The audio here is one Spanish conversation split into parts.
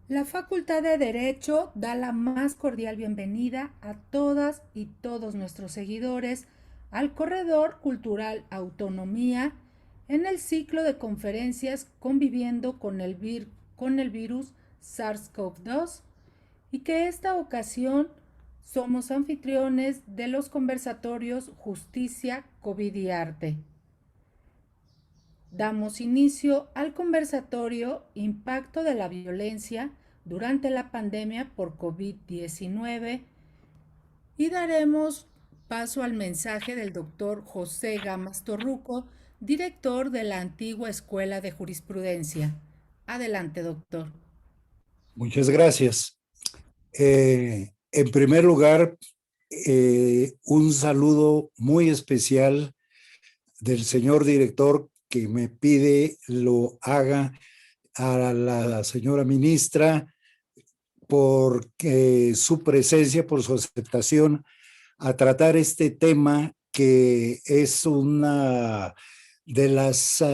La Facultad de Derecho da la más cordial bienvenida a todas y todos nuestros seguidores al Corredor Cultural Autonomía en el ciclo de conferencias conviviendo con el virus SARS-CoV-2 y que esta ocasión somos anfitriones de los conversatorios Justicia, COVID y Arte. Damos inicio al conversatorio Impacto de la violencia durante la pandemia por COVID-19 y daremos paso al mensaje del doctor José Gamas Torruco, director de la antigua Escuela de Jurisprudencia. Adelante, doctor. Muchas gracias. En primer lugar, un saludo muy especial del señor director que me pide lo haga a la señora ministra por su presencia, por su aceptación a tratar este tema que es una de las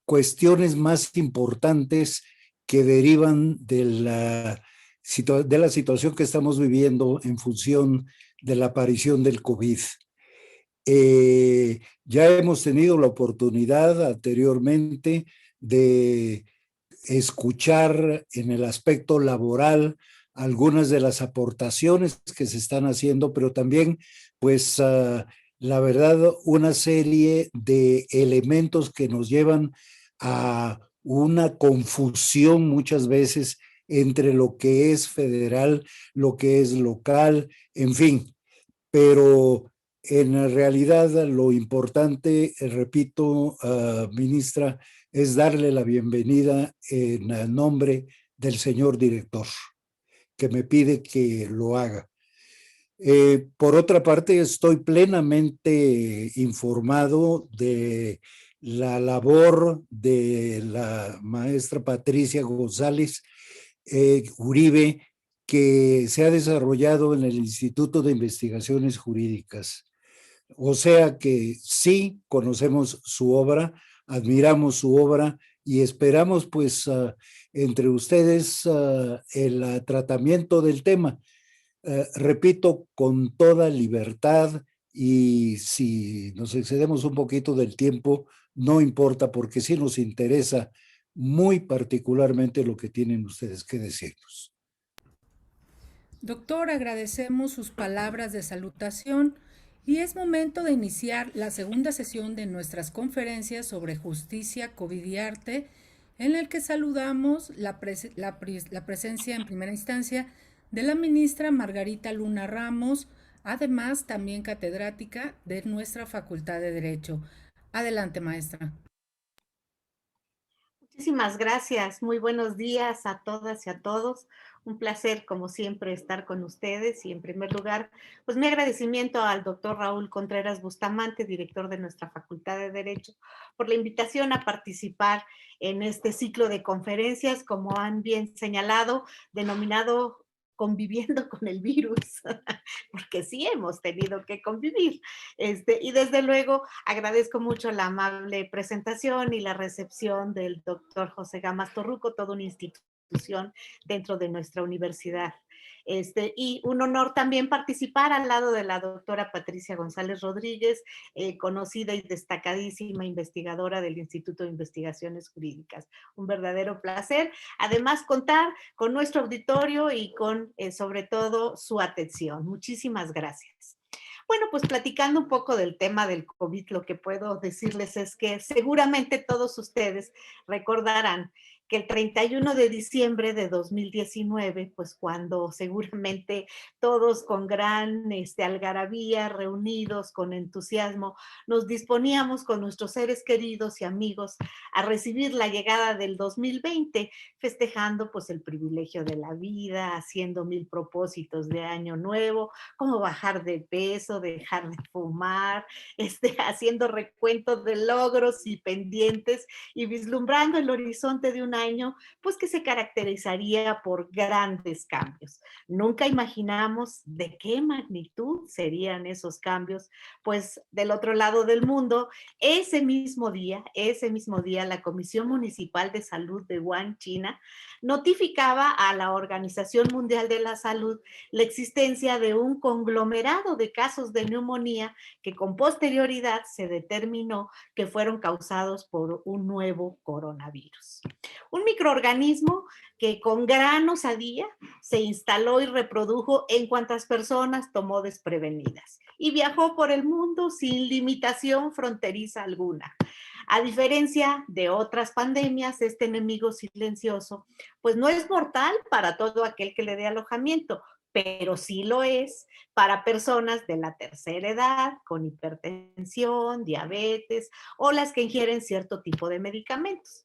cuestiones más importantes que derivan de la situación que estamos viviendo en función de la aparición del COVID. Ya hemos tenido la oportunidad anteriormente de escuchar en el aspecto laboral algunas de las aportaciones que se están haciendo, pero también, pues, la verdad, una serie de elementos que nos llevan a una confusión muchas veces entre lo que es federal, lo que es local, en fin, pero en realidad lo importante, repito, ministra, es darle la bienvenida en el nombre del señor director, que me pide que lo haga. Por otra parte, estoy plenamente informado de la labor de la maestra Patricia González Uribe, que se ha desarrollado en el Instituto de Investigaciones Jurídicas. O sea que sí conocemos su obra, admiramos su obra y esperamos pues entre ustedes el tratamiento del tema. Repito, con toda libertad, y si nos excedemos un poquito del tiempo, no importa porque sí nos interesa muy particularmente lo que tienen ustedes que decirnos. Doctor, agradecemos sus palabras de salutación y es momento de iniciar la segunda sesión de nuestras conferencias sobre justicia, COVID y arte, en el que saludamos la presencia en primera instancia de la ministra Margarita Luna Ramos, además también catedrática de nuestra Facultad de Derecho. Adelante, maestra. Muchísimas gracias. Muy buenos días a todas y a todos. Un placer, como siempre, estar con ustedes. Y en primer lugar, pues mi agradecimiento al doctor Raúl Contreras Bustamante, director de nuestra Facultad de Derecho, por la invitación a participar en este ciclo de conferencias, como han bien señalado, denominado Conviviendo con el virus, porque sí hemos tenido que convivir. Y desde luego agradezco mucho la amable presentación y la recepción del doctor José Gamas Torruco, toda una institución dentro de nuestra universidad. Y un honor también participar al lado de la doctora Patricia González Rodríguez, conocida y destacadísima investigadora del Instituto de Investigaciones Jurídicas. Un verdadero placer. Además, contar con nuestro auditorio y con, sobre todo, su atención. Muchísimas gracias. Bueno, pues platicando un poco del tema del COVID, lo que puedo decirles es que seguramente todos ustedes recordarán que el 31 de diciembre de 2019, pues cuando seguramente todos con gran algarabía, reunidos con entusiasmo, nos disponíamos con nuestros seres queridos y amigos a recibir la llegada del 2020, festejando pues el privilegio de la vida, haciendo mil propósitos de año nuevo, cómo bajar de peso, dejar de fumar, haciendo recuento de logros y pendientes y vislumbrando el horizonte de un año, pues que se caracterizaría por grandes cambios. Nunca imaginamos de qué magnitud serían esos cambios, pues del otro lado del mundo, ese mismo día, la Comisión Municipal de Salud de Wuhan, China, notificaba a la Organización Mundial de la Salud la existencia de un conglomerado de casos de neumonía que con posterioridad se determinó que fueron causados por un nuevo coronavirus. Un microorganismo que con gran osadía se instaló y reprodujo en cuantas personas tomó desprevenidas y viajó por el mundo sin limitación fronteriza alguna. A diferencia de otras pandemias, este enemigo silencioso, pues no es mortal para todo aquel que le dé alojamiento, pero sí lo es para personas de la tercera edad, con hipertensión, diabetes o las que ingieren cierto tipo de medicamentos.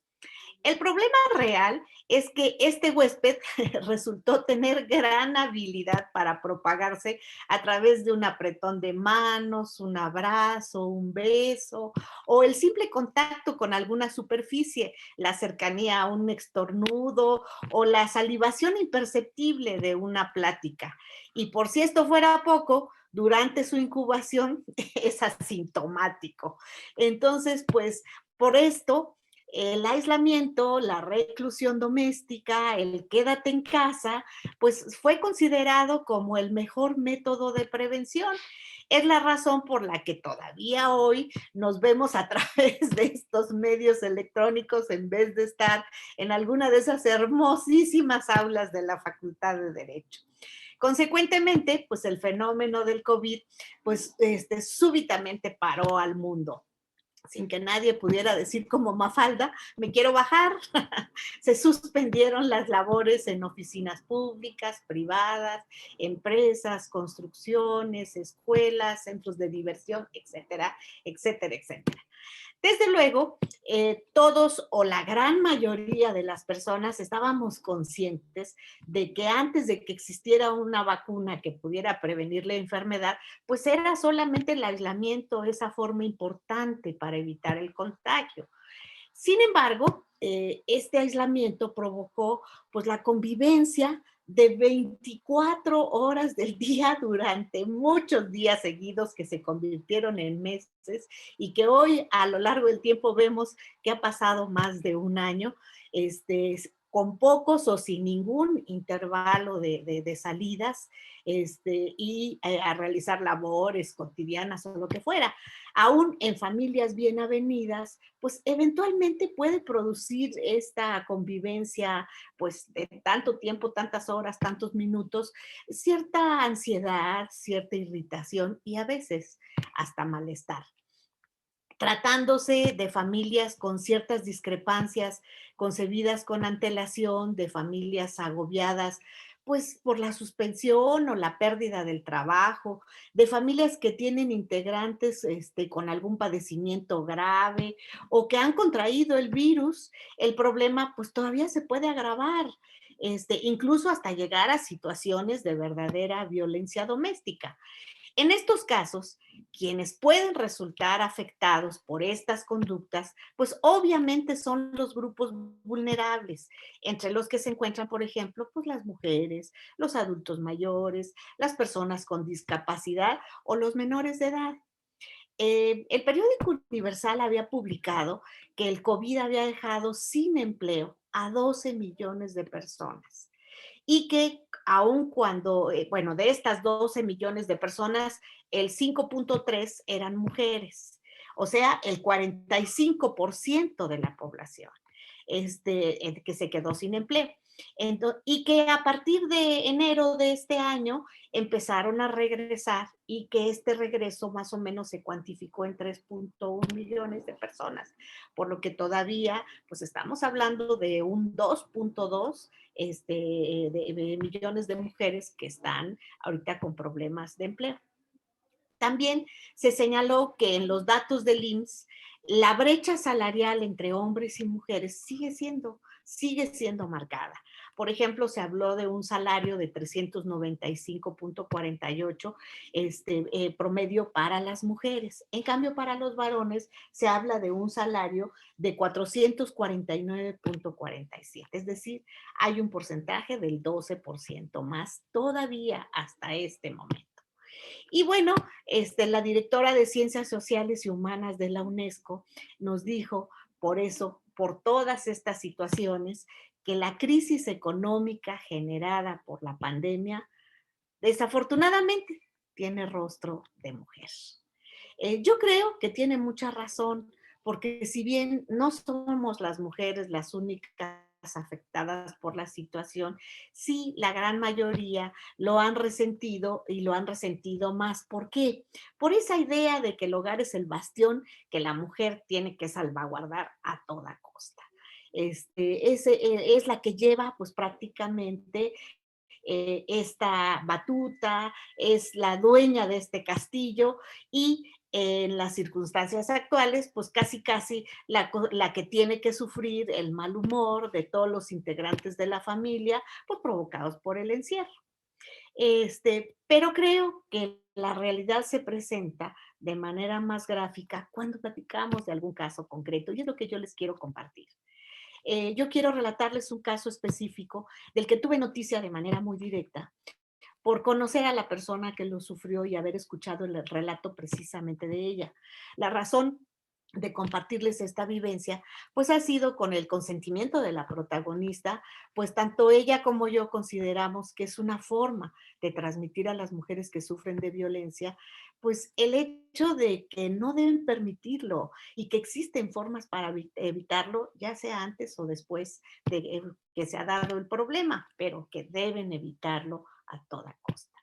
El problema real es que este huésped resultó tener gran habilidad para propagarse a través de un apretón de manos, un abrazo, un beso o el simple contacto con alguna superficie, la cercanía a un estornudo o la salivación imperceptible de una plática. Y por si esto fuera poco, durante su incubación es asintomático. Entonces, pues por esto el aislamiento, la reclusión doméstica, el quédate en casa, pues fue considerado como el mejor método de prevención. Es la razón por la que todavía hoy nos vemos a través de estos medios electrónicos en vez de estar en alguna de esas hermosísimas aulas de la Facultad de Derecho. Consecuentemente, pues el fenómeno del COVID, pues súbitamente paró al mundo sin que nadie pudiera decir como Mafalda, me quiero bajar. Se suspendieron las labores en oficinas públicas, privadas, empresas, construcciones, escuelas, centros de diversión, etcétera, etcétera, etcétera. Desde luego, todos o la gran mayoría de las personas estábamos conscientes de que antes de que existiera una vacuna que pudiera prevenir la enfermedad, pues era solamente el aislamiento esa forma importante para evitar el contagio. Sin embargo, este aislamiento provocó pues la convivencia de 24 horas del día durante muchos días seguidos que se convirtieron en meses y que hoy a lo largo del tiempo vemos que ha pasado más de un año, con pocos o sin ningún intervalo de salidas y a realizar labores cotidianas o lo que fuera. Aún en familias bien avenidas, pues eventualmente puede producir esta convivencia, pues de tanto tiempo, tantas horas, tantos minutos, cierta ansiedad, cierta irritación y a veces hasta malestar. Tratándose de familias con ciertas discrepancias concebidas con antelación, de familias agobiadas, pues por la suspensión o la pérdida del trabajo, de familias que tienen integrantes con algún padecimiento grave o que han contraído el virus, el problema pues todavía se puede agravar, incluso hasta llegar a situaciones de verdadera violencia doméstica. En estos casos, quienes pueden resultar afectados por estas conductas, pues obviamente son los grupos vulnerables, entre los que se encuentran, por ejemplo, pues las mujeres, los adultos mayores, las personas con discapacidad o los menores de edad. El periódico Universal había publicado que el COVID había dejado sin empleo a 12 millones de personas y que aun cuando, bueno, de estas 12 millones de personas, el 5.3 eran mujeres, o sea, el 45% de la población que se quedó sin empleo. Y que a partir de enero de este año empezaron a regresar y que este regreso más o menos se cuantificó en 3.1 millones de personas, por lo que todavía pues estamos hablando de un 2.2 de millones de mujeres que están ahorita con problemas de empleo. También se señaló que en los datos del IMSS la brecha salarial entre hombres y mujeres sigue siendo marcada. Por ejemplo, se habló de un salario de 395.48 promedio para las mujeres. En cambio, para los varones se habla de un salario de 449.47. Es decir, hay un porcentaje del 12% más todavía hasta este momento. Y bueno, la directora de Ciencias Sociales y Humanas de la UNESCO nos dijo, por eso, por todas estas situaciones, que la crisis económica generada por la pandemia, desafortunadamente, tiene rostro de mujer. Yo creo que tiene mucha razón, porque si bien no somos las mujeres las únicas afectadas por la situación, sí, la gran mayoría lo han resentido y lo han resentido más. ¿Por qué? Por esa idea de que el hogar es el bastión que la mujer tiene que salvaguardar a toda costa. Es la que lleva pues prácticamente esta batuta, es la dueña de este castillo y en las circunstancias actuales, pues casi la que tiene que sufrir el mal humor de todos los integrantes de la familia, pues provocados por el encierro. Pero creo que la realidad se presenta de manera más gráfica cuando platicamos de algún caso concreto y es lo que yo les quiero compartir. Yo quiero relatarles un caso específico del que tuve noticia de manera muy directa por conocer a la persona que lo sufrió y haber escuchado el relato precisamente de ella. La razón de compartirles esta vivencia, pues ha sido con el consentimiento de la protagonista, pues tanto ella como yo consideramos que es una forma de transmitir a las mujeres que sufren de violencia, pues el hecho de que no deben permitirlo y que existen formas para evitarlo, ya sea antes o después de que se ha dado el problema, pero que deben evitarlo a toda costa.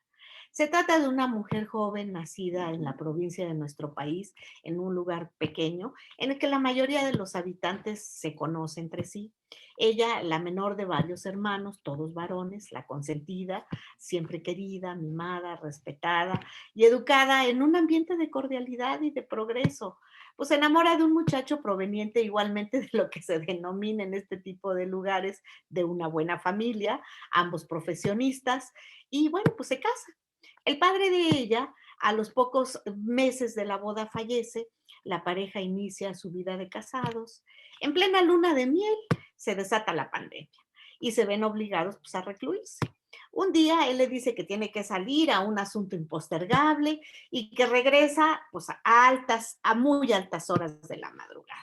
Se trata de una mujer joven nacida en la provincia de nuestro país, en un lugar pequeño, en el que la mayoría de los habitantes se conoce entre sí. Ella, la menor de varios hermanos, todos varones, la consentida, siempre querida, mimada, respetada y educada en un ambiente de cordialidad y de progreso. Pues se enamora de un muchacho proveniente igualmente de lo que se denomina en este tipo de lugares de una buena familia, ambos profesionistas, y bueno, pues se casan. El padre de ella, a los pocos meses de la boda, fallece. La pareja inicia su vida de casados. En plena luna de miel se desata la pandemia y se ven obligados pues, a recluirse. Un día él le dice que tiene que salir a un asunto impostergable y que regresa pues, a muy altas horas de la madrugada.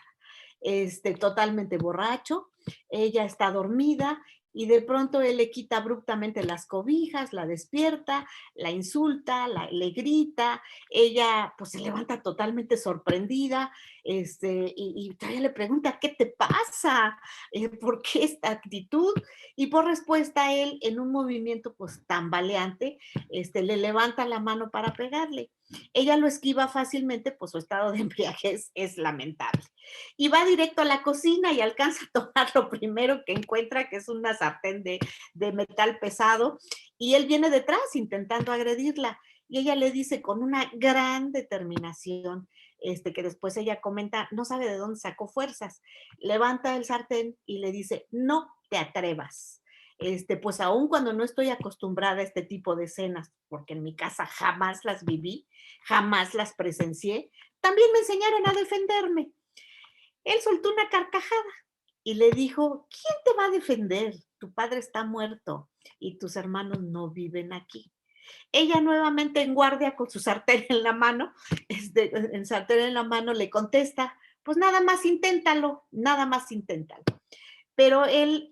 Totalmente borracho, ella está dormida y de pronto él le quita abruptamente las cobijas, la despierta, la insulta, le grita, ella pues se levanta totalmente sorprendida, y todavía le pregunta, ¿qué te pasa? ¿Por qué esta actitud? Y por respuesta él, en un movimiento pues tambaleante, le levanta la mano para pegarle. Ella lo esquiva fácilmente, pues su estado de embriaguez es lamentable. Y va directo a la cocina y alcanza a tomar lo primero que encuentra, que es una sartén de metal pesado, y él viene detrás intentando agredirla. Y ella le dice con una gran determinación, que después ella comenta, no sabe de dónde sacó fuerzas, levanta el sartén y le dice, no te atrevas. Pues aún cuando no estoy acostumbrada a este tipo de escenas, porque en mi casa jamás las viví, jamás las presencié, también me enseñaron a defenderme. Él soltó una carcajada y le dijo, ¿quién te va a defender? Tu padre está muerto y tus hermanos no viven aquí. Ella nuevamente en guardia con su sartén en la mano, en sartén en la mano le contesta, pues nada más inténtalo, nada más inténtalo. Pero él,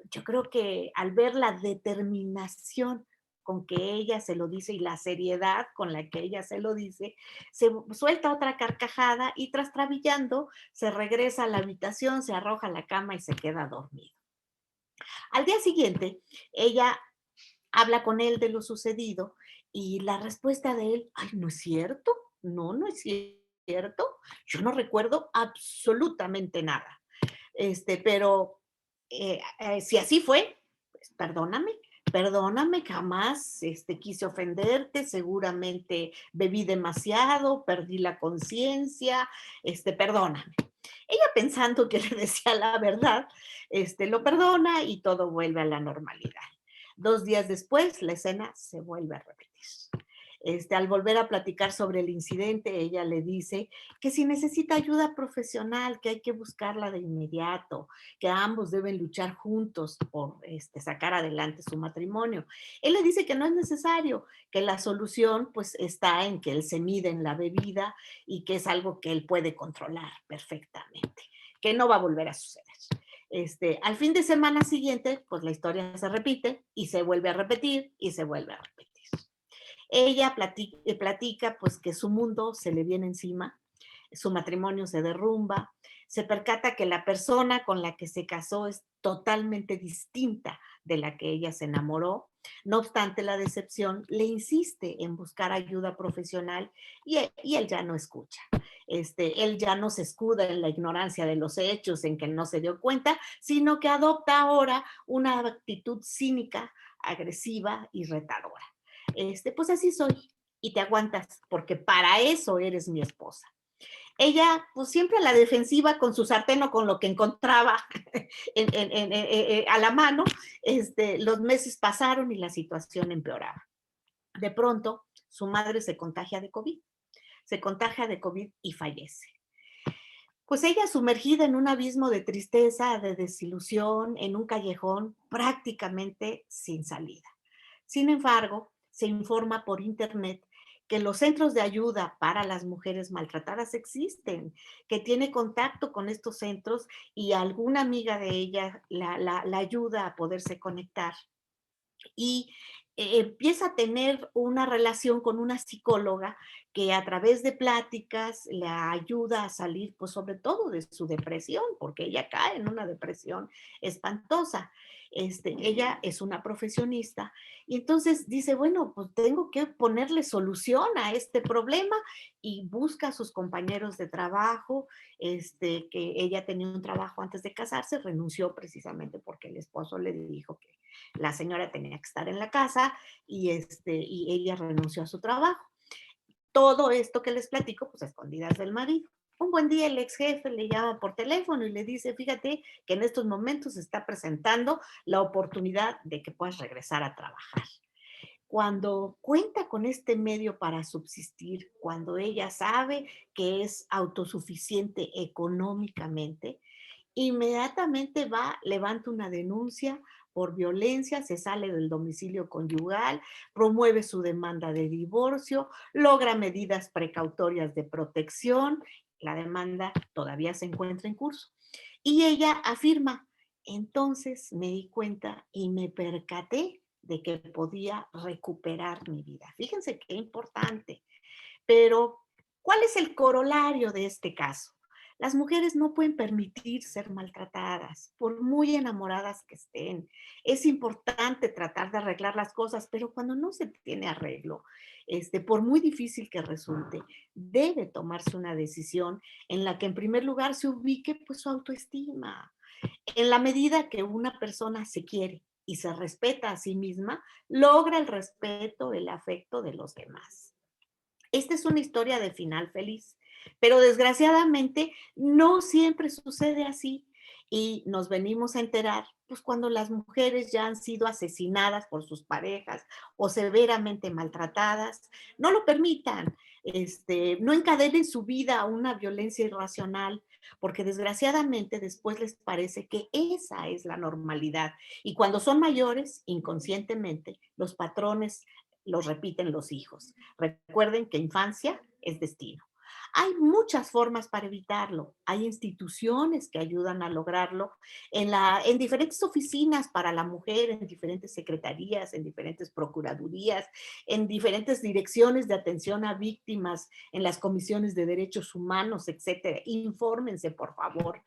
yo creo que al ver la determinación con que ella se lo dice y la seriedad con la que ella se lo dice, se suelta otra carcajada y trastabillando se regresa a la habitación, se arroja a la cama y se queda dormido. Al día siguiente, ella habla con él de lo sucedido y la respuesta de él, ay, no es cierto, no es cierto, yo no recuerdo absolutamente nada. Pero si así fue, pues perdóname, jamás quise ofenderte, seguramente bebí demasiado, perdí la conciencia, perdóname. Ella pensando que le decía la verdad, lo perdona y todo vuelve a la normalidad. 2 días después, la escena se vuelve a repetir. Al volver a platicar sobre el incidente, ella le dice que si necesita ayuda profesional, que hay que buscarla de inmediato, que ambos deben luchar juntos por sacar adelante su matrimonio. Él le dice que no es necesario, que la solución pues está en que él se mide en la bebida y que es algo que él puede controlar perfectamente, que no va a volver a suceder. Al fin de semana siguiente, pues la historia se repite y se vuelve a repetir y se vuelve a repetir. Ella platica pues que su mundo se le viene encima, su matrimonio se derrumba, se percata que la persona con la que se casó es totalmente distinta de la que ella se enamoró. No obstante la decepción, le insiste en buscar ayuda profesional y él ya no escucha. Él ya no se escuda en la ignorancia de los hechos, en que no se dio cuenta, sino que adopta ahora una actitud cínica, agresiva y retadora. Pues así soy y te aguantas porque para eso eres mi esposa. Ella, pues siempre a la defensiva con su sartén o con lo que encontraba a la mano, los meses pasaron y la situación empeoraba. De pronto, su madre se contagia de COVID y fallece. Pues ella sumergida en un abismo de tristeza, de desilusión, en un callejón prácticamente sin salida. Sin embargo, se informa por internet que los centros de ayuda para las mujeres maltratadas existen, que tiene contacto con estos centros y alguna amiga de ella la ayuda a poderse conectar. Y empieza a tener una relación con una psicóloga que a través de pláticas la ayuda a salir, pues sobre todo de su depresión, porque ella cae en una depresión espantosa. Ella es una profesionista y entonces dice, bueno, pues tengo que ponerle solución a este problema y busca a sus compañeros de trabajo, que ella tenía un trabajo antes de casarse, renunció precisamente porque el esposo le dijo que la señora tenía que estar en la casa y ella renunció a su trabajo. Todo esto que les platico, pues a escondidas del marido. Un buen día el ex jefe le llama por teléfono y le dice, fíjate que en estos momentos se está presentando la oportunidad de que puedas regresar a trabajar. Cuando cuenta con este medio para subsistir, cuando ella sabe que es autosuficiente económicamente, inmediatamente va, levanta una denuncia por violencia, se sale del domicilio conyugal, promueve su demanda de divorcio, logra medidas precautorias de protección, la demanda todavía se encuentra en curso. Y ella afirma, entonces me di cuenta y me percaté de que podía recuperar mi vida. Fíjense qué importante. Pero, ¿cuál es el corolario de este caso? Las mujeres no pueden permitir ser maltratadas, por muy enamoradas que estén. Es importante tratar de arreglar las cosas, pero cuando no se tiene arreglo, por muy difícil que resulte, debe tomarse una decisión en la que en primer lugar se ubique pues su autoestima. En la medida que una persona se quiere y se respeta a sí misma, logra el respeto, el afecto de los demás. Esta es una historia de final feliz, pero desgraciadamente no siempre sucede así y nos venimos a enterar pues cuando las mujeres ya han sido asesinadas por sus parejas o severamente maltratadas, no lo permitan, no encadenen su vida a una violencia irracional, porque desgraciadamente después les parece que esa es la normalidad y cuando son mayores, inconscientemente, los patrones los repiten los hijos. Recuerden que infancia es destino. Hay muchas formas para evitarlo. Hay instituciones que ayudan a lograrlo en diferentes oficinas para la mujer, en diferentes secretarías, en diferentes procuradurías, en diferentes direcciones de atención a víctimas, en las comisiones de derechos humanos, etcétera. Infórmense, por favor.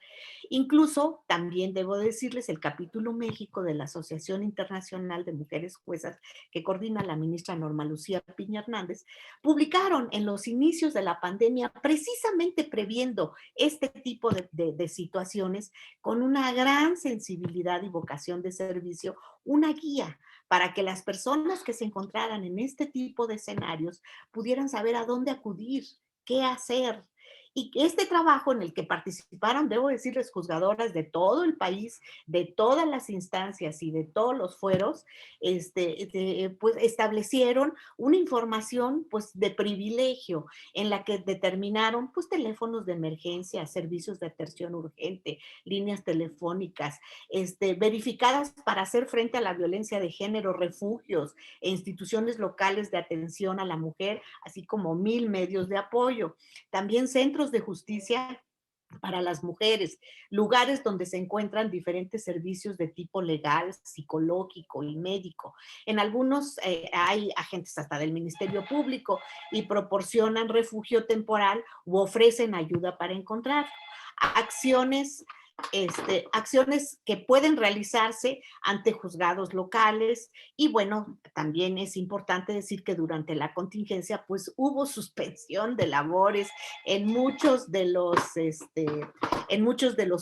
Incluso, también debo decirles, el capítulo México de la Asociación Internacional de Mujeres Juezas, que coordina la ministra Norma Lucía Piña Hernández, publicaron en los inicios de la pandemia, precisamente previendo este tipo de situaciones, con una gran sensibilidad y vocación de servicio, una guía para que las personas que se encontraran en este tipo de escenarios pudieran saber a dónde acudir, qué hacer. Y este trabajo en el que participaron, debo decirles, juzgadoras de todo el país, de todas las instancias y de todos los fueros, pues establecieron una información pues de privilegio en la que determinaron pues teléfonos de emergencia, servicios de atención urgente, líneas telefónicas, verificadas para hacer frente a la violencia de género, refugios e instituciones locales de atención a la mujer, así como 1000 medios de apoyo. También centros de justicia para las mujeres, lugares donde se encuentran diferentes servicios de tipo legal, psicológico y médico. En algunos hay agentes hasta del Ministerio Público y proporcionan refugio temporal u ofrecen ayuda para encontrar acciones acciones que pueden realizarse ante juzgados locales y bueno, también es importante decir que durante la contingencia pues hubo suspensión de labores en muchos de los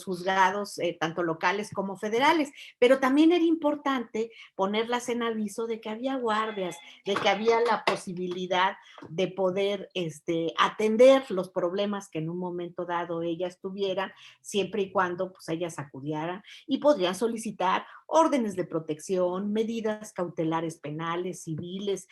juzgados, tanto locales como federales, pero también era importante ponerlas en aviso de que había guardias, de que había la posibilidad de poder atender los problemas que en un momento dado ellas tuvieran, siempre y cuando pues ellas acudieran y podrían solicitar órdenes de protección, medidas cautelares penales, civiles,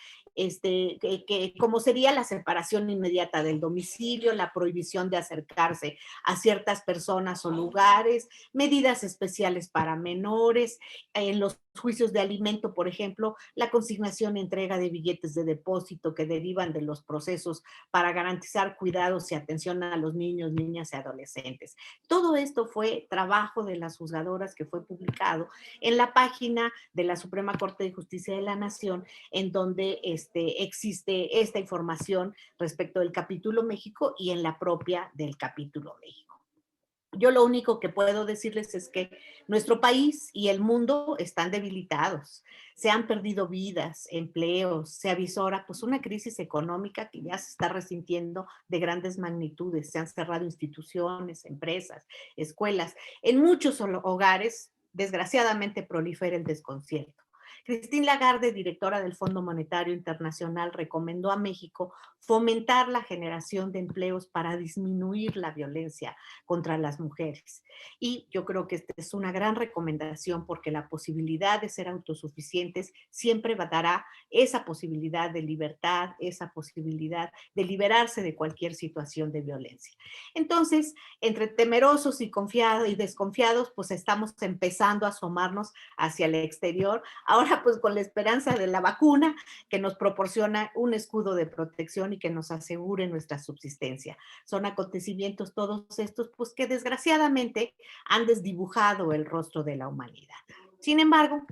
como sería la separación inmediata del domicilio, la prohibición de acercarse a ciertas personas o lugares, medidas especiales para menores, en los juicios de alimento, por ejemplo, la consignación y entrega de billetes de depósito que derivan de los procesos para garantizar cuidados y atención a los niños, niñas y adolescentes. Todo esto fue trabajo de las juzgadoras que fue publicado en la página de la Suprema Corte de Justicia de la Nación, en donde existe esta información respecto del capítulo México y en la propia del capítulo México. Yo lo único que puedo decirles es que nuestro país y el mundo están debilitados. Se han perdido vidas, empleos, se avisora pues una crisis económica que ya se está resintiendo de grandes magnitudes. Se han cerrado instituciones, empresas, escuelas. En muchos hogares, desgraciadamente, prolifera el desconcierto. Christine Lagarde, directora del Fondo Monetario Internacional, recomendó a México fomentar la generación de empleos para disminuir la violencia contra las mujeres. Y yo creo que esta es una gran recomendación porque la posibilidad de ser autosuficientes siempre dará esa posibilidad de libertad, esa posibilidad de liberarse de cualquier situación de violencia. Entonces, entre temerosos y confiados y desconfiados, pues estamos empezando a asomarnos hacia el exterior. Ahora, pues con la esperanza de la vacuna que nos proporciona un escudo de protección y que nos asegure nuestra subsistencia. Son acontecimientos todos estos, pues que desgraciadamente han desdibujado el rostro de la humanidad. Sin embargo,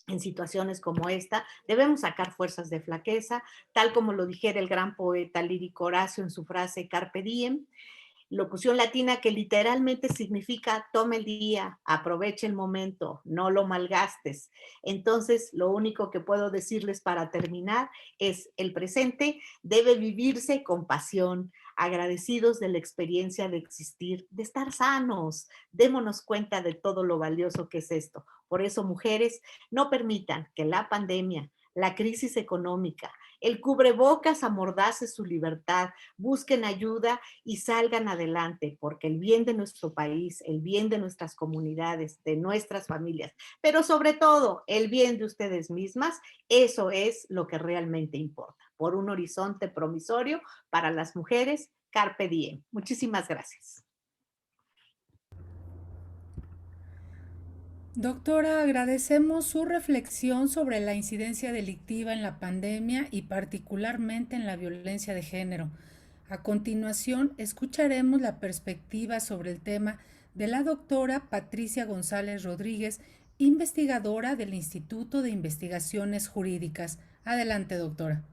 en situaciones como esta, debemos sacar fuerzas de flaqueza, tal como lo dijera el gran poeta lírico Horacio en su frase Carpe Diem, locución latina que literalmente significa toma el día, aprovecha el momento, no lo malgastes. Entonces, lo único que puedo decirles para terminar es el presente debe vivirse con pasión, agradecidos de la experiencia de existir, de estar sanos. Démonos cuenta de todo lo valioso que es esto. Por eso, mujeres, no permitan que la pandemia, la crisis económica, el cubrebocas amordace su libertad, busquen ayuda y salgan adelante, porque el bien de nuestro país, el bien de nuestras comunidades, de nuestras familias, pero sobre todo el bien de ustedes mismas, eso es lo que realmente importa. Por un horizonte promisorio para las mujeres, Carpe Diem. Muchísimas gracias. Doctora, agradecemos su reflexión sobre la incidencia delictiva en la pandemia y particularmente en la violencia de género. A continuación, escucharemos la perspectiva sobre el tema de la doctora Patricia González Rodríguez, investigadora del Instituto de Investigaciones Jurídicas. Adelante, doctora.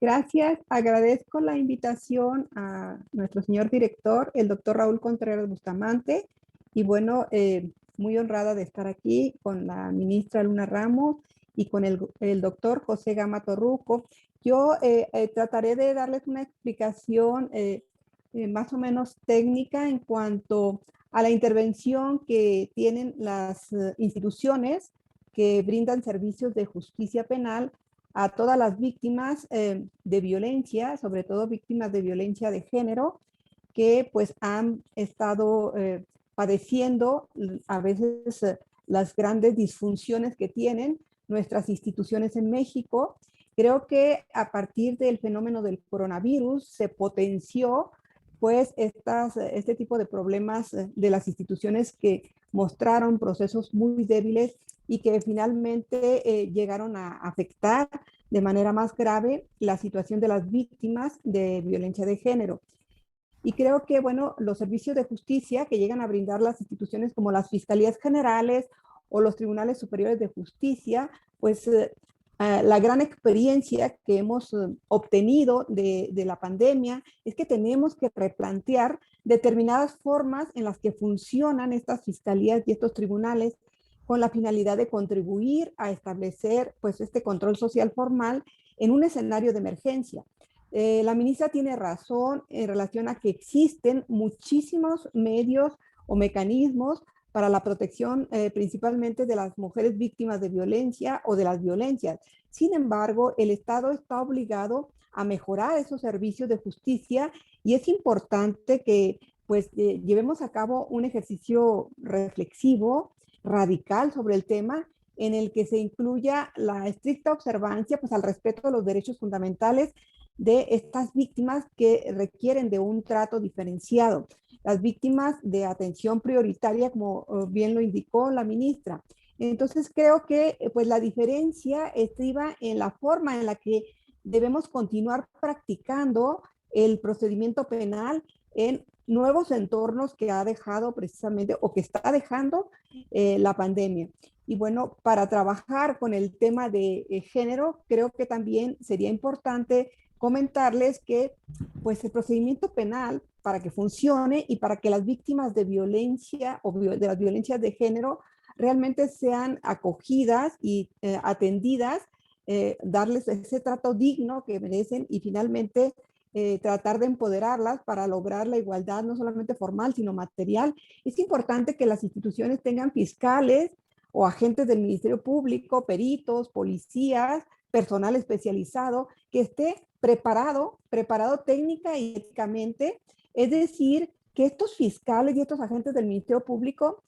Gracias, agradezco la invitación a nuestro señor director, el doctor Raúl Contreras Bustamante, y bueno, muy honrada de estar aquí con la ministra Luna Ramos y con el doctor José Gama Torruco. Yo trataré de darles una explicación más o menos técnica en cuanto a la intervención que tienen las instituciones que brindan servicios de justicia penal a todas las víctimas de violencia, sobre todo víctimas de violencia de género, que pues han estado padeciendo a veces las grandes disfunciones que tienen nuestras instituciones en México. Creo que a partir del fenómeno del coronavirus se potenció pues este tipo de problemas de las instituciones que mostraron procesos muy débiles y que finalmente llegaron a afectar de manera más grave la situación de las víctimas de violencia de género. Y creo que, bueno, los servicios de justicia que llegan a brindar las instituciones como las fiscalías generales o los tribunales superiores de justicia, pues la gran experiencia que hemos obtenido de la pandemia es que tenemos que replantear determinadas formas en las que funcionan estas fiscalías y estos tribunales con la finalidad de contribuir a establecer pues este control social formal en un escenario de emergencia. La ministra tiene razón en relación a que existen muchísimos medios o mecanismos para la protección principalmente de las mujeres víctimas de violencia o de las violencias. Sin embargo, el Estado está obligado a mejorar esos servicios de justicia y es importante que pues llevemos a cabo un ejercicio reflexivo, radical sobre el tema, en el que se incluya la estricta observancia pues al respeto de los derechos fundamentales de estas víctimas que requieren de un trato diferenciado, las víctimas de atención prioritaria, como bien lo indicó la ministra. Entonces creo que pues la diferencia estriba en la forma en la que debemos continuar practicando el procedimiento penal en nuevos entornos que ha dejado precisamente o que está dejando la pandemia. Y bueno, para trabajar con el tema de género, creo que también sería importante comentarles que pues el procedimiento penal para que funcione y para que las víctimas de violencia o de las violencias de género realmente sean acogidas y atendidas, darles ese trato digno que merecen y finalmente tratar de empoderarlas para lograr la igualdad no solamente formal sino material. Es importante que las instituciones tengan fiscales o agentes del Ministerio Público, peritos, policías, personal especializado que esté preparado técnica y éticamente, es decir, que estos fiscales y estos agentes del Ministerio Público,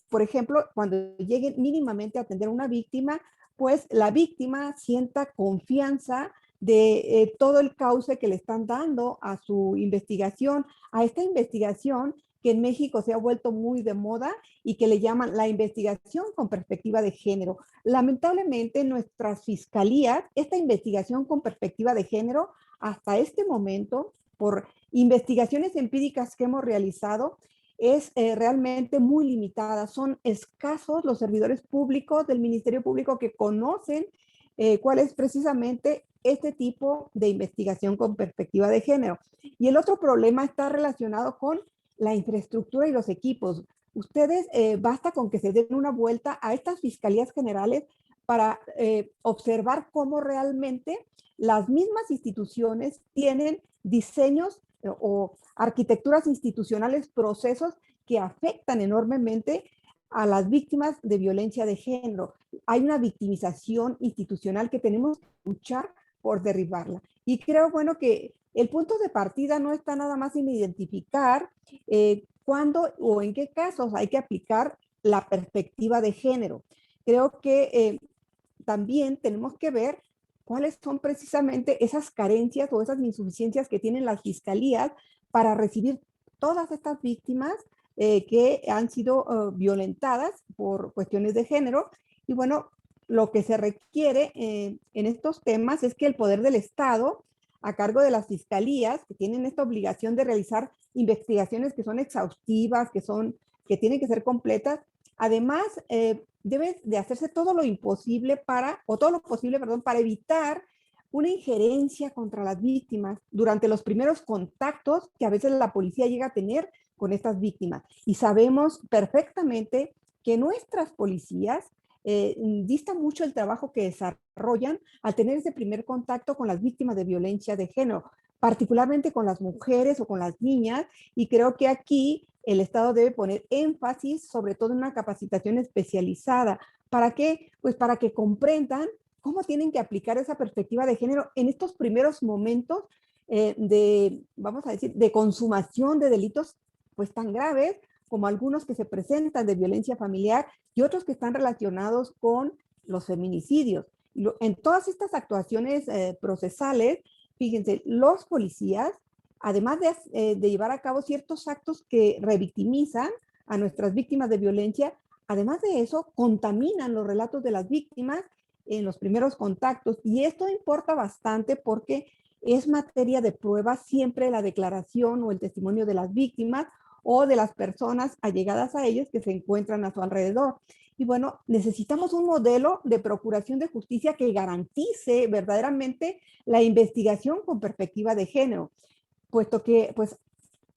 por ejemplo, cuando lleguen mínimamente a atender a una víctima, pues la víctima sienta confianza de todo el cauce que le están dando a su investigación, a esta investigación que en México se ha vuelto muy de moda y que le llaman la investigación con perspectiva de género. Lamentablemente, nuestras fiscalías, esta investigación con perspectiva de género, hasta este momento, por investigaciones empíricas que hemos realizado, es realmente muy limitada. Son escasos los servidores públicos del Ministerio Público que conocen cuál es precisamente este tipo de investigación con perspectiva de género. Y el otro problema está relacionado con la infraestructura y los equipos. Ustedes basta con que se den una vuelta a estas fiscalías generales para observar cómo realmente las mismas instituciones tienen diseños o arquitecturas institucionales, procesos que afectan enormemente a las víctimas de violencia de género. Hay una victimización institucional que tenemos que luchar por derribarla. Y creo, bueno, que el punto de partida no está nada más en identificar cuándo o en qué casos hay que aplicar la perspectiva de género. Creo que también tenemos que ver cuáles son precisamente esas carencias o esas insuficiencias que tienen las fiscalías para recibir todas estas víctimas que han sido violentadas por cuestiones de género. Y bueno, lo que se requiere en estos temas es que el poder del Estado, a cargo de las fiscalías, que tienen esta obligación de realizar investigaciones que son exhaustivas, que tienen que ser completas, además debe de hacerse todo lo imposible para evitar una injerencia contra las víctimas durante los primeros contactos que a veces la policía llega a tener con estas víctimas. Y sabemos perfectamente que nuestras policías dista mucho el trabajo que desarrollan al tener ese primer contacto con las víctimas de violencia de género, particularmente con las mujeres o con las niñas, y creo que aquí el Estado debe poner énfasis sobre todo en una capacitación especializada. ¿Para qué? Pues para que comprendan cómo tienen que aplicar esa perspectiva de género en estos primeros momentos vamos a decir, de consumación de delitos pues tan graves como algunos que se presentan de violencia familiar y otros que están relacionados con los feminicidios. En todas estas actuaciones procesales, fíjense, los policías, además de llevar a cabo ciertos actos que revictimizan a nuestras víctimas de violencia, además de eso, contaminan los relatos de las víctimas en los primeros contactos. Y esto importa bastante porque es materia de prueba siempre la declaración o el testimonio de las víctimas o de las personas allegadas a ellos que se encuentran a su alrededor. Y bueno, necesitamos un modelo de procuración de justicia que garantice verdaderamente la investigación con perspectiva de género, puesto que pues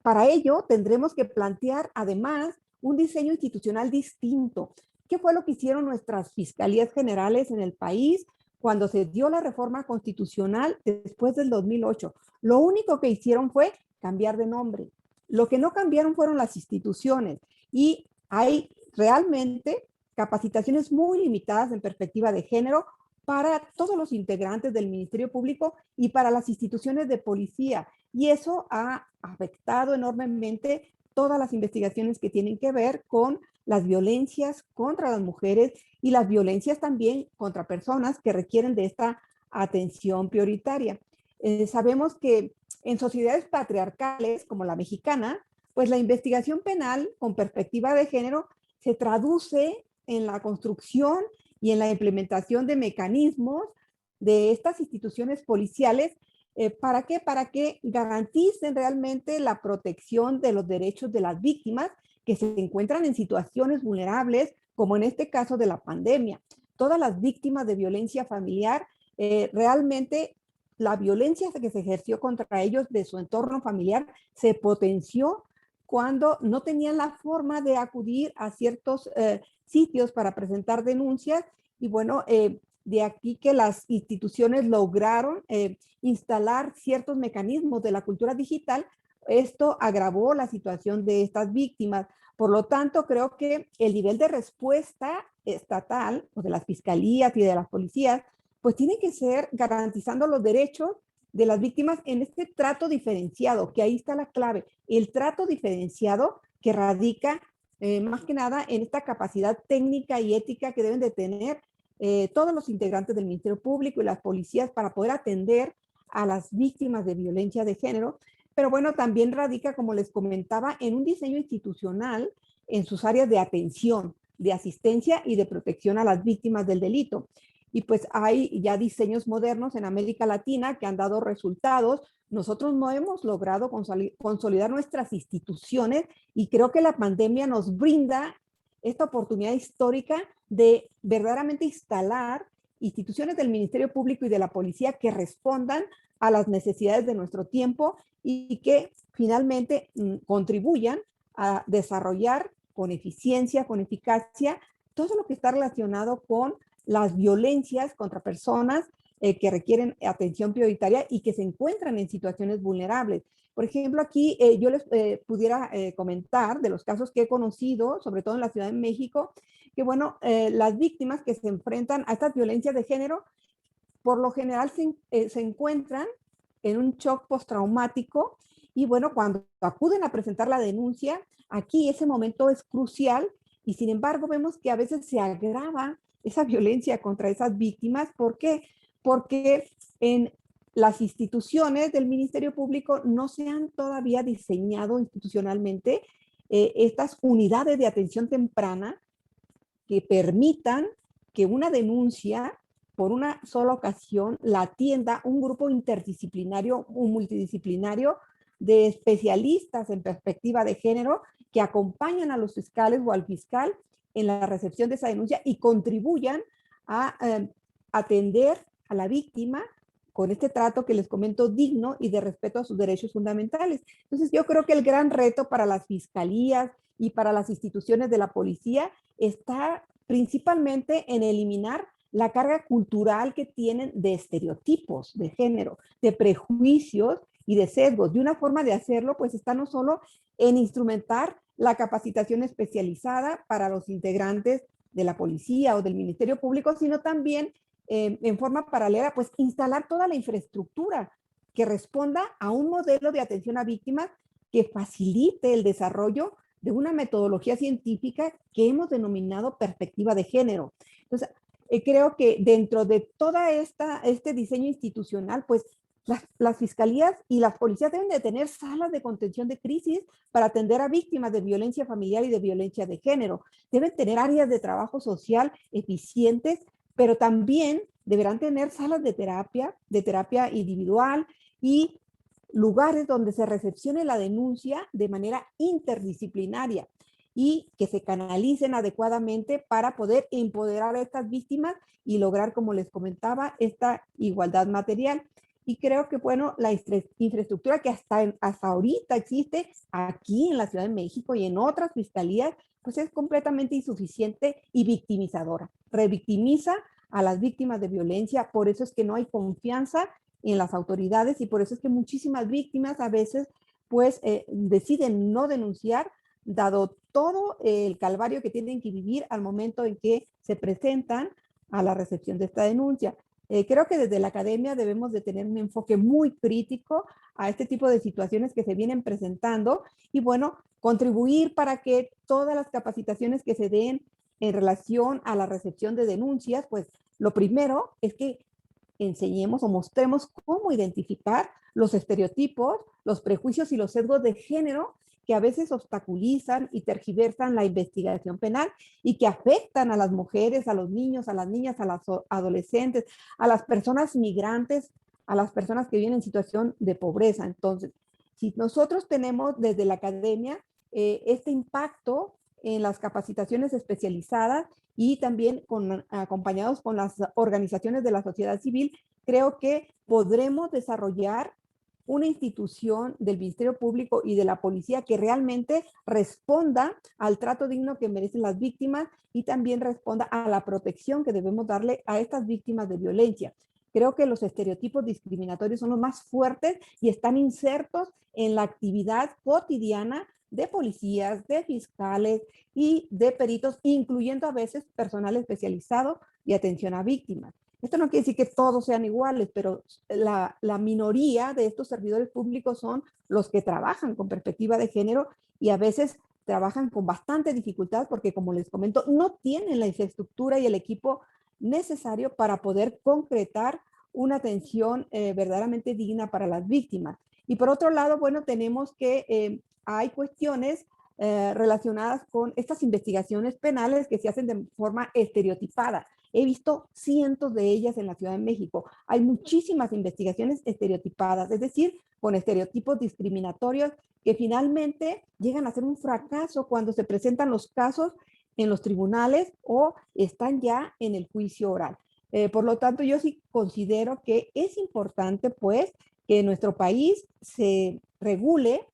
para ello tendremos que plantear además un diseño institucional distinto. ¿Qué fue lo que hicieron nuestras fiscalías generales en el país cuando se dio la reforma constitucional después del 2008? Lo único que hicieron fue cambiar de nombre. Lo que no cambiaron fueron las instituciones y hay realmente capacitaciones muy limitadas en perspectiva de género para todos los integrantes del Ministerio Público y para las instituciones de policía. Y eso ha afectado enormemente todas las investigaciones que tienen que ver con las violencias contra las mujeres y las violencias también contra personas que requieren de esta atención prioritaria. Sabemos que en sociedades patriarcales como la mexicana, pues la investigación penal con perspectiva de género se traduce en la construcción y en la implementación de mecanismos de estas instituciones policiales. ¿Para qué? Para que garanticen realmente la protección de los derechos de las víctimas que se encuentran en situaciones vulnerables, como en este caso de la pandemia. Todas las víctimas de violencia familiar, realmente la violencia que se ejerció contra ellos de su entorno familiar se potenció cuando no tenían la forma de acudir a ciertos sitios para presentar denuncias. Y bueno, de aquí que las instituciones lograron instalar ciertos mecanismos de la cultura digital. Esto agravó la situación de estas víctimas. Por lo tanto, creo que el nivel de respuesta estatal, o de las fiscalías y de las policías, pues tiene que ser garantizando los derechos de las víctimas en este trato diferenciado, que ahí está la clave, el trato diferenciado que radica más que nada en esta capacidad técnica y ética que deben de tener todos los integrantes del Ministerio Público y las policías para poder atender a las víctimas de violencia de género. Pero bueno, también radica, como les comentaba, en un diseño institucional en sus áreas de atención, de asistencia y de protección a las víctimas del delito. Y pues hay ya diseños modernos en América Latina que han dado resultados. Nosotros no hemos logrado consolidar nuestras instituciones y creo que la pandemia nos brinda esta oportunidad histórica de verdaderamente instalar instituciones del Ministerio Público y de la Policía que respondan a las necesidades de nuestro tiempo y que finalmente contribuyan a desarrollar con eficiencia, con eficacia, todo lo que está relacionado con las violencias contra personas que requieren atención prioritaria y que se encuentran en situaciones vulnerables. Por ejemplo, aquí yo les pudiera comentar de los casos que he conocido, sobre todo en la Ciudad de México, que bueno, las víctimas que se enfrentan a estas violencias de género, por lo general se encuentran en un shock postraumático y bueno, cuando acuden a presentar la denuncia, aquí ese momento es crucial y sin embargo vemos que a veces se agrava esa violencia contra esas víctimas. ¿Por qué? Porque en las instituciones del Ministerio Público no se han todavía diseñado institucionalmente estas unidades de atención temprana que permitan que una denuncia por una sola ocasión la atienda un grupo interdisciplinario o multidisciplinario de especialistas en perspectiva de género que acompañan a los fiscales o al fiscal en la recepción de esa denuncia y contribuyan a atender a la víctima con este trato que les comento digno y de respeto a sus derechos fundamentales. Entonces yo creo que el gran reto para las fiscalías y para las instituciones de la policía está principalmente en eliminar la carga cultural que tienen de estereotipos de género, de prejuicios y de sesgos. Y una forma de hacerlo pues está no solo en instrumentar la capacitación especializada para los integrantes de la policía o del Ministerio Público, sino también en forma paralela, pues instalar toda la infraestructura que responda a un modelo de atención a víctimas que facilite el desarrollo de una metodología científica que hemos denominado perspectiva de género. Entonces, creo que dentro de toda este diseño institucional, pues las fiscalías y las policías deben de tener salas de contención de crisis para atender a víctimas de violencia familiar y de violencia de género. Deben tener áreas de trabajo social eficientes, pero también deberán tener salas de terapia individual y lugares donde se recepcione la denuncia de manera interdisciplinaria y que se canalicen adecuadamente para poder empoderar a estas víctimas y lograr, como les comentaba, esta igualdad material. Y creo que, bueno, la infraestructura que hasta ahorita existe aquí en la Ciudad de México y en otras fiscalías, pues es completamente insuficiente y victimizadora. Revictimiza a las víctimas de violencia, por eso es que no hay confianza en las autoridades y por eso es que muchísimas víctimas a veces pues deciden no denunciar, dado todo el calvario que tienen que vivir al momento en que se presentan a la recepción de esta denuncia. Creo que desde la academia debemos de tener un enfoque muy crítico a este tipo de situaciones que se vienen presentando y, bueno, contribuir para que todas las capacitaciones que se den en relación a la recepción de denuncias, pues lo primero es que enseñemos o mostremos cómo identificar los estereotipos, los prejuicios y los sesgos de género que a veces obstaculizan y tergiversan la investigación penal y que afectan a las mujeres, a los niños, a las niñas, a las adolescentes, a las personas migrantes, a las personas que viven en situación de pobreza. Entonces, si nosotros tenemos desde la academia este impacto en las capacitaciones especializadas y también acompañados con las organizaciones de la sociedad civil, creo que podremos desarrollar una institución del Ministerio Público y de la policía que realmente responda al trato digno que merecen las víctimas y también responda a la protección que debemos darle a estas víctimas de violencia. Creo que los estereotipos discriminatorios son los más fuertes y están insertos en la actividad cotidiana de policías, de fiscales y de peritos, incluyendo a veces personal especializado y atención a víctimas. Esto no quiere decir que todos sean iguales, pero la minoría de estos servidores públicos son los que trabajan con perspectiva de género y a veces trabajan con bastante dificultad porque, como les comento, no tienen la infraestructura y el equipo necesario para poder concretar una atención verdaderamente digna para las víctimas. Y por otro lado, bueno, tenemos que hay cuestiones relacionadas con estas investigaciones penales que se hacen de forma estereotipada. He visto cientos de ellas en la Ciudad de México. Hay muchísimas investigaciones estereotipadas, es decir, con estereotipos discriminatorios que finalmente llegan a ser un fracaso cuando se presentan los casos en los tribunales o están ya en el juicio oral. Por lo tanto, yo sí considero que es importante, pues, que en nuestro país se regule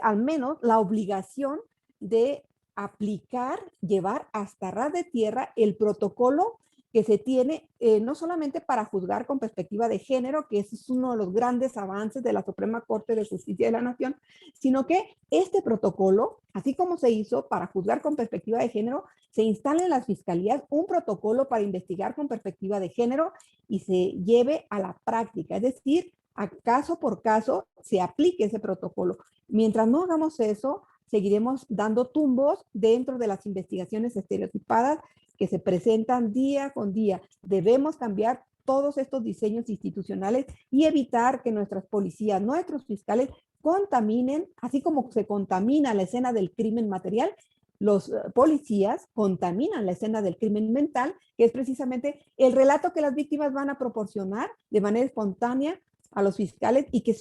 al menos la obligación de aplicar, llevar hasta ras de tierra el protocolo que se tiene no solamente para juzgar con perspectiva de género, que ese es uno de los grandes avances de la Suprema Corte de Justicia de la Nación, sino que este protocolo, así como se hizo para juzgar con perspectiva de género, se instale en las fiscalías un protocolo para investigar con perspectiva de género y se lleve a la práctica, es decir, a caso por caso se aplique ese protocolo. Mientras no hagamos eso, seguiremos dando tumbos dentro de las investigaciones estereotipadas que se presentan día con día. Debemos cambiar todos estos diseños institucionales y evitar que nuestras policías, nuestros fiscales contaminen, así como se contamina la escena del crimen material, los policías contaminan la escena del crimen mental, que es precisamente el relato que las víctimas van a proporcionar de manera espontánea a los fiscales y que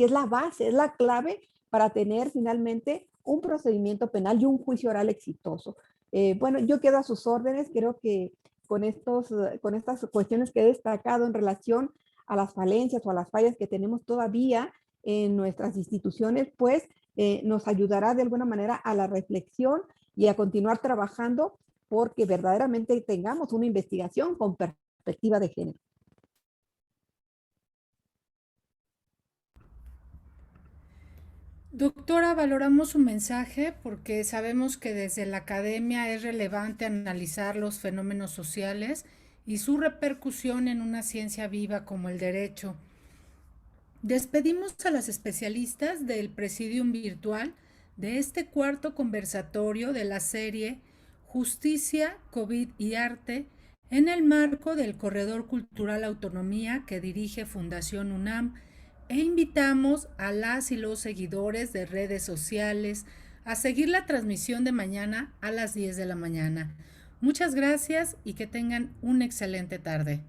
es la base, es la clave para tener finalmente un procedimiento penal y un juicio oral exitoso. Bueno, yo quedo a sus órdenes, creo que con estas cuestiones que he destacado en relación a las falencias o a las fallas que tenemos todavía en nuestras instituciones, pues nos ayudará de alguna manera a la reflexión y a continuar trabajando porque verdaderamente tengamos una investigación con perspectiva de género. Doctora, valoramos su mensaje porque sabemos que desde la academia es relevante analizar los fenómenos sociales y su repercusión en una ciencia viva como el derecho. Despedimos a las especialistas del Presidium Virtual de este cuarto conversatorio de la serie Justicia, COVID y Arte en el marco del Corredor Cultural Autonomía que dirige Fundación UNAM, e invitamos a las y los seguidores de redes sociales a seguir la transmisión de mañana a las 10 de la mañana. Muchas gracias y que tengan una excelente tarde.